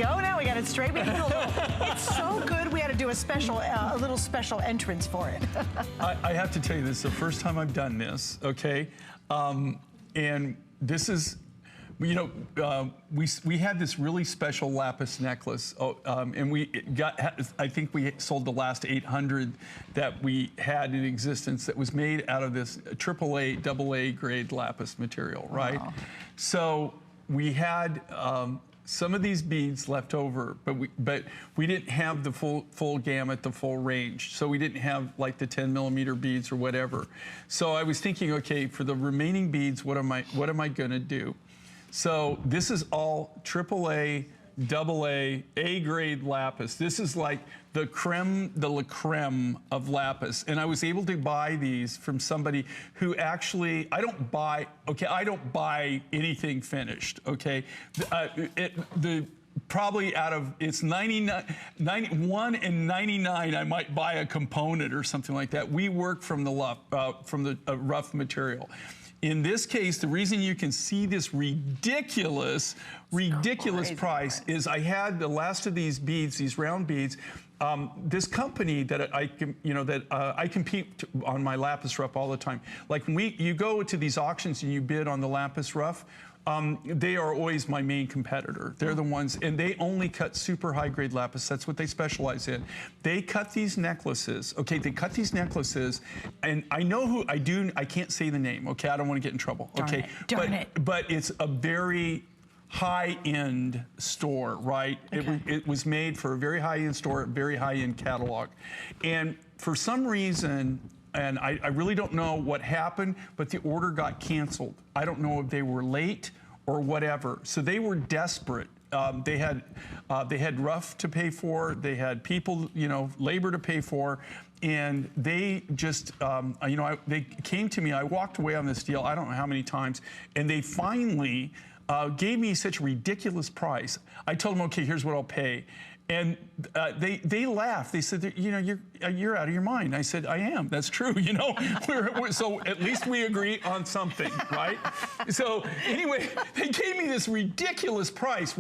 go. Now we got it straight. We it's so good. We had to do a special, a little special entrance for it. I have to tell you, this is the first time I've done this. Okay, and this is. You know, we had this really special lapis necklace, and we got. I think we sold the last 800 that we had in existence that was made out of this AAA, AA grade lapis material, right? Wow. So we had some of these beads left over, but we didn't have the full gamut, the full range. So we didn't have like the 10mm beads or whatever. So I was thinking, okay, for the remaining beads, what am I going to do? So this is all AAA, AA, A-grade lapis. This is like the creme de la creme of lapis. And I was able to buy these from somebody who actually, I don't buy anything finished, okay? Probably out of, it's 91 and 99, I might buy a component or something like that. We work from the rough material. In this case, the reason you can see this ridiculous price is I had the last of these beads, these round beads. This company that I compete on my lapis rough all the time. Like when you go to these auctions and you bid on the lapis rough, they are always my main competitor. They're the ones, and they only cut super high grade lapis. That's what they specialize in. They cut these necklaces, okay? They cut these necklaces, and I know who, I can't say the name, okay? I don't want to get in trouble, okay? Darn it. But it's a very high-end store, right? Okay. It was made for a very high-end store, very high-end catalog. And for some reason, and I really don't know what happened, but the order got canceled. I don't know if they were late or whatever. So they were desperate. They had rough to pay for. They had people, labor to pay for. And they just, they came to me. I walked away on this deal, I don't know how many times. And they finally gave me such a ridiculous price. I told them, okay, here's what I'll pay. And they laughed. They said, you're out of your mind. I said, I am. That's true. So at least we agree on something, right? So anyway, they gave me this ridiculous price.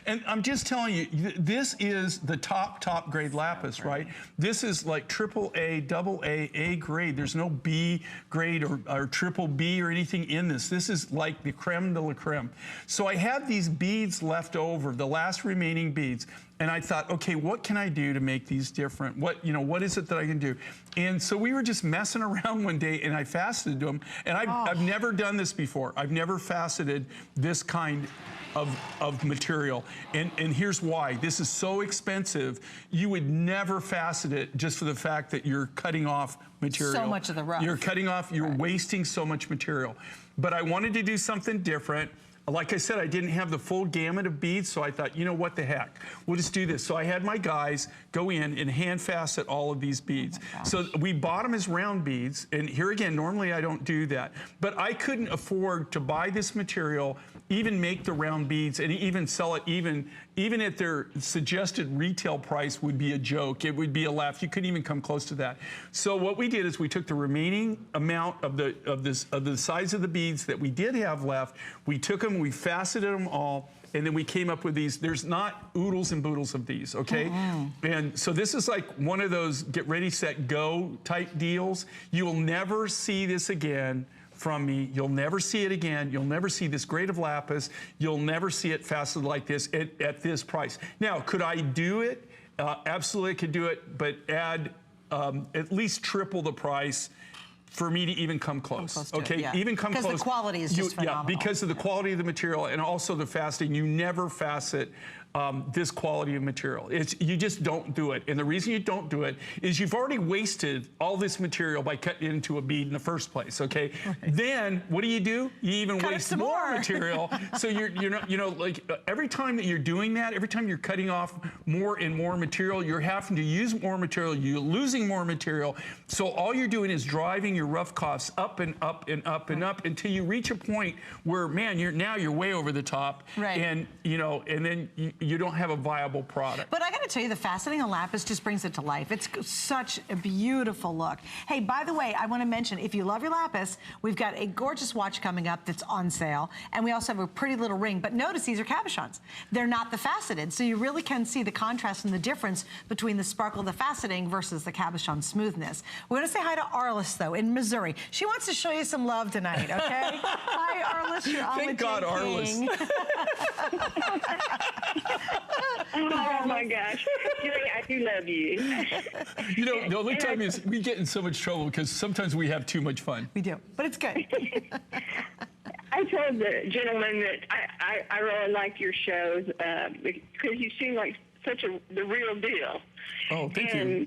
And I'm just telling you, this is the top grade lapis, right? This is like AAA, AA, A grade. There's no B grade or triple B or anything in this. This is like the creme de la creme. So I had these beads left over, the last remaining beads. And I thought, okay, what can I do to make these different? What is it that I can do? And so we were just messing around one day, and I faceted them. And I've never done this before. I've never faceted this kind of material. And here's why. This is so expensive. You would never facet it just for the fact that you're cutting off material. So much of the rough. You're cutting off, you're wasting so much material. But I wanted to do something different. Like I said, I didn't have the full gamut of beads, so I thought, what the heck? We'll just do this. So I had my guys go in and hand facet all of these beads. So we bought them as round beads, and here again, normally I don't do that. But I couldn't afford to buy this material, even make the round beads, and even sell it even at their suggested retail price would be a joke. It would be a laugh. You couldn't even come close to that. So what we did is we took the remaining amount of the size of the beads that we did have left, we took them, we faceted them all, and then we came up with these. There's not oodles and boodles of these, okay? And so this is like one of those get ready, set, go type deals. You will never see this again from me. You'll never see it again. You'll never see this grade of lapis. You'll never see it faceted like this at this price. Now, could I do it? Absolutely, I could do it, but add at least triple the price for me to even come close. Okay, even come close. Because the quality is just phenomenal. Yeah, because of the quality of the material and also the faceting. You never facet this quality of material. You just don't do it. And the reason you don't do it is you've already wasted all this material by cutting it into a bead in the first place, okay? Then, what do? You even waste more material. So you're not, like every time that you're doing that, every time you're cutting off more and more material, you're having to use more material, you're losing more material. So all you're doing is driving your rough costs up and up and up and up until you reach a point where, man, you're way over the top. Right. And, and then you don't have a viable product. But I got to tell you, the faceting on Lapis just brings it to life. It's such a beautiful look. Hey, by the way, I want to mention, if you love your Lapis, we've got a gorgeous watch coming up that's on sale, and we also have a pretty little ring. But notice these are cabochons. They're not the faceted, so you really can see the contrast and the difference between the sparkle, the faceting versus the cabochon smoothness. We're going to say hi to Arliss, though, in Missouri. She wants to show you some love tonight, okay? Hi, Arliss. You're on Thank with God, King. Oh my gosh, Julie, I do love you. You know, the only time is we get in so much trouble because sometimes we have too much fun. We do, but it's good. I told the gentleman that I really like your shows because you seem like the real deal. Oh, thank and you.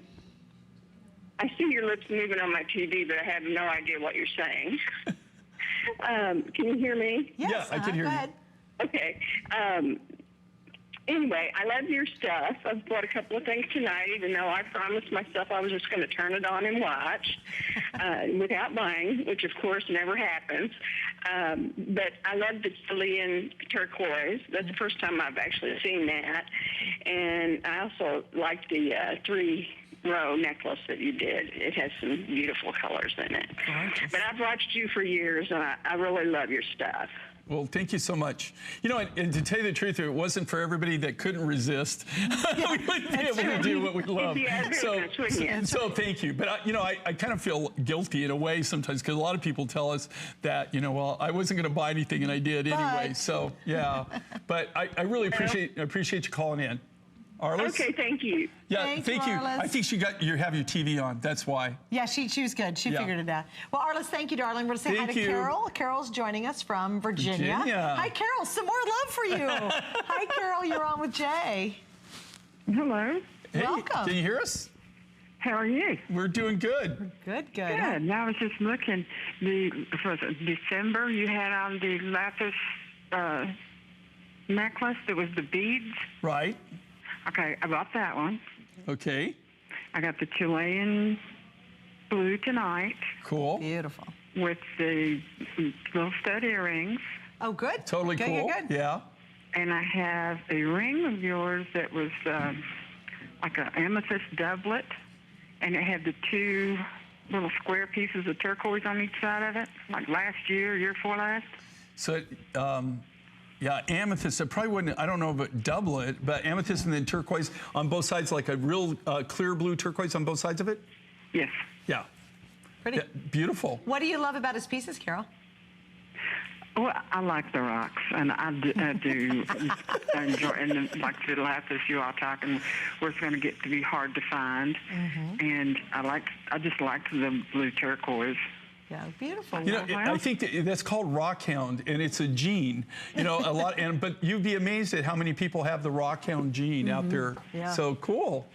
I see your lips moving on my TV, but I have no idea what you're saying. Can you hear me? Yes, Yeah, I can hear go you. ahead. Okay. Anyway, I love your stuff. I've bought a couple of things tonight, even though I promised myself I was just going to turn it on and watch without buying, which of course never happens. But I love the Chilean turquoise. That's the first time I've actually seen that. And I also like the three-row necklace that you did. It has some beautiful colors in it. Gorgeous. But I've watched you for years, and I really love your stuff. Well, thank you so much. You know, and to tell you the truth, if it wasn't for everybody that couldn't resist, we wouldn't be able to do what we love. Yeah, So thank you. But, I kind of feel guilty in a way sometimes because a lot of people tell us that, well, I wasn't going to buy anything and I did anyway. So, yeah. But I really appreciate you calling in. Arliss? Okay, thank you. Yeah, Thank thank you, you. Arliss. I think you have your TV on. That's why. Yeah, she was good. She Yeah. figured it out. Well, Arliss, thank you, darling. We're going to say hi Thank to you. Carol. Carol's joining us from Virginia. Hi, Carol. Some more love for you. Hi, Carol. You're on with Jay. Hello. Hey, Welcome. can you hear us? How are you? We're doing good. Good. Good. Now I was just looking. For December, you had on the Lapis necklace. That was the beads. Right. Okay, I bought that one. Okay. I got the Chilean blue tonight Cool. Beautiful. with the little stud earrings. Oh, good. Totally good, cool. Good. Yeah. And I have a ring of yours that was like an amethyst doublet, and it had the two little square pieces of turquoise on each side of it, like last year before last. So, yeah, amethyst. I probably wouldn't. I don't know about doublet, but amethyst and then turquoise on both sides, like a real clear blue turquoise on both sides of it. Yes. Yeah. Pretty. Yeah, beautiful. What do you love about his pieces, Carol? Well, I like the rocks, and I do enjoy, and like the Lapis you all talking, where it's going to get to be hard to find, and I just like the blue turquoise. Yeah, beautiful. You know, I think that's called rockhound, and it's a gene. A lot. But you'd be amazed at how many people have the rockhound gene out there. Yeah. So cool.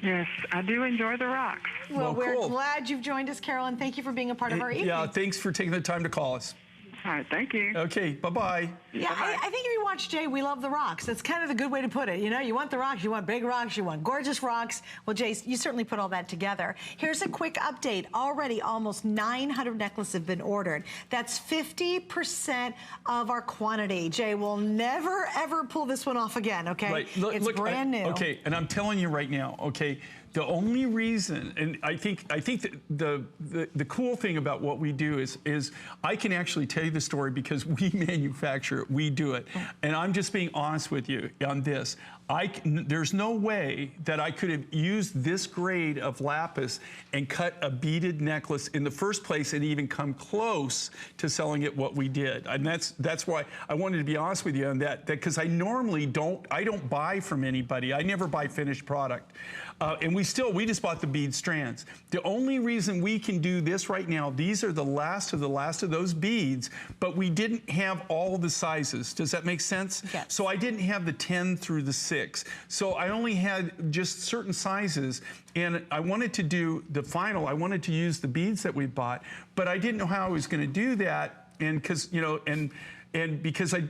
Yes, I do enjoy the rocks. Well, we're cool. glad you've joined us, Carol, and thank you for being a part of our evening. Yeah. Thanks for taking the time to call us. All right, thank you. Okay. Bye-bye. Yeah, I think if you watch Jay, we love the rocks. That's kind of the good way to put it. You want the rocks, you want big rocks, you want gorgeous rocks. Well, Jay, you certainly put all that together. Here's a quick update. Already almost 900 necklaces have been ordered. That's 50% of our quantity. Jay, we'll never, ever pull this one off again, okay? Right. It's brand new. Okay, and I'm telling you right now, okay, the only reason, and I think that the cool thing about what we do is I can actually tell you the story because we manufacture it, we do it, and I'm just being honest with you on this. There's no way that I could have used this grade of lapis and cut a beaded necklace in the first place and even come close to selling it what we did. And that's why I wanted to be honest with you on that because I normally don't buy from anybody. I never buy finished product. And we just bought the bead strands. The only reason we can do this right now, these are the last of those beads, but we didn't have all the sizes. Does that make sense? Yes. So I didn't have the 10 through the 6. So I only had just certain sizes, and I wanted to do the final. I wanted to use the beads that we bought, but I didn't know how I was going to do that, and because and because I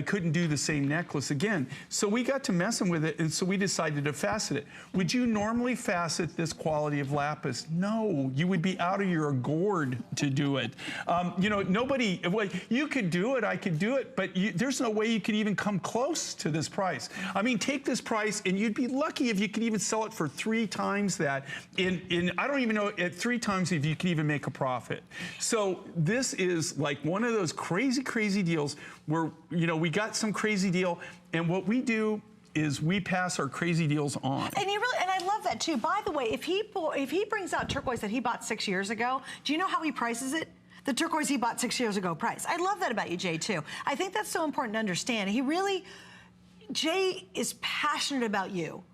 couldn't do the same necklace again. So we got to messing with it, and so we decided to facet it. Would you normally facet this quality of lapis? No, you would be out of your gourd to do it. Nobody, well, you could do it, I could do it, but there's no way you could even come close to this price. I mean, take this price, and you'd be lucky if you could even sell it for 3 times that. I don't even know at 3 times if you could even make a profit. So this is like one of those crazy, crazy deals where, we got some crazy deal, and what we do is we pass our crazy deals on. And I love that too. By the way, if he brings out turquoise that he bought 6 years ago, do you know how he prices it? The turquoise he bought 6 years ago price. I love that about you, Jay, too. I think that's so important to understand. Jay is passionate about you.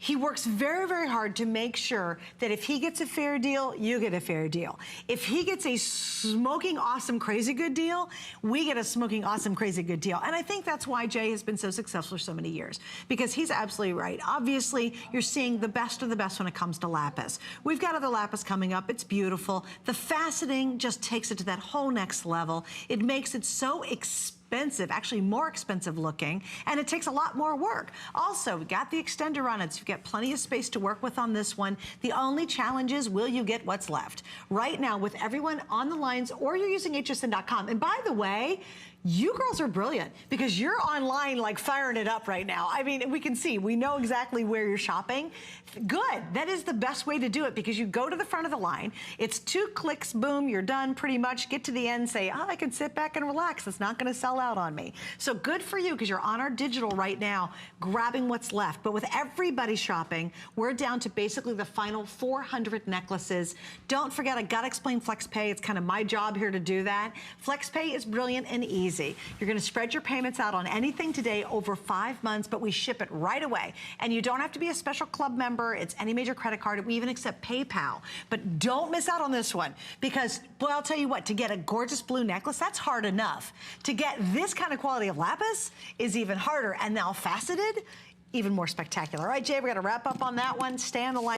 He works very, very hard to make sure that if he gets a fair deal, you get a fair deal. If he gets a smoking awesome, crazy good deal, we get a smoking awesome, crazy good deal. And I think that's why Jay has been so successful for so many years, because he's absolutely right. Obviously, you're seeing the best of the best when it comes to lapis. We've got other lapis coming up. It's beautiful. The faceting just takes it to that whole next level. It makes it so expensive, actually more expensive looking, and it takes a lot more work. Also, we got the extender on it, so you've got plenty of space to work with on this one. The only challenge is, will you get what's left? Right now, with everyone on the lines, or you're using hsn.com. And by the way, you girls are brilliant, because you're online like firing it up right now. I mean, we can see, we know exactly where you're shopping. Good, that is the best way to do it, because you go to the front of the line, it's 2 clicks, boom, you're done pretty much, get to the end, say, I can sit back and relax, it's not gonna sell out on me. So good for you, because you're on our digital right now, grabbing what's left. But with everybody shopping, we're down to basically the final 400 necklaces. Don't forget, I gotta explain FlexPay. It's kind of my job here to do that. FlexPay is brilliant and easy. You're gonna spread your payments out on anything today over 5 months, but we ship it right away. And you don't have to be a special club member. It's any major credit card. We even accept PayPal. But don't miss out on this one, because, boy, I'll tell you what, to get a gorgeous blue necklace, that's hard enough. To get this kind of quality of lapis is even harder. And now faceted, even more spectacular. All right, Jay, we got to wrap up on that one. Stay on the line.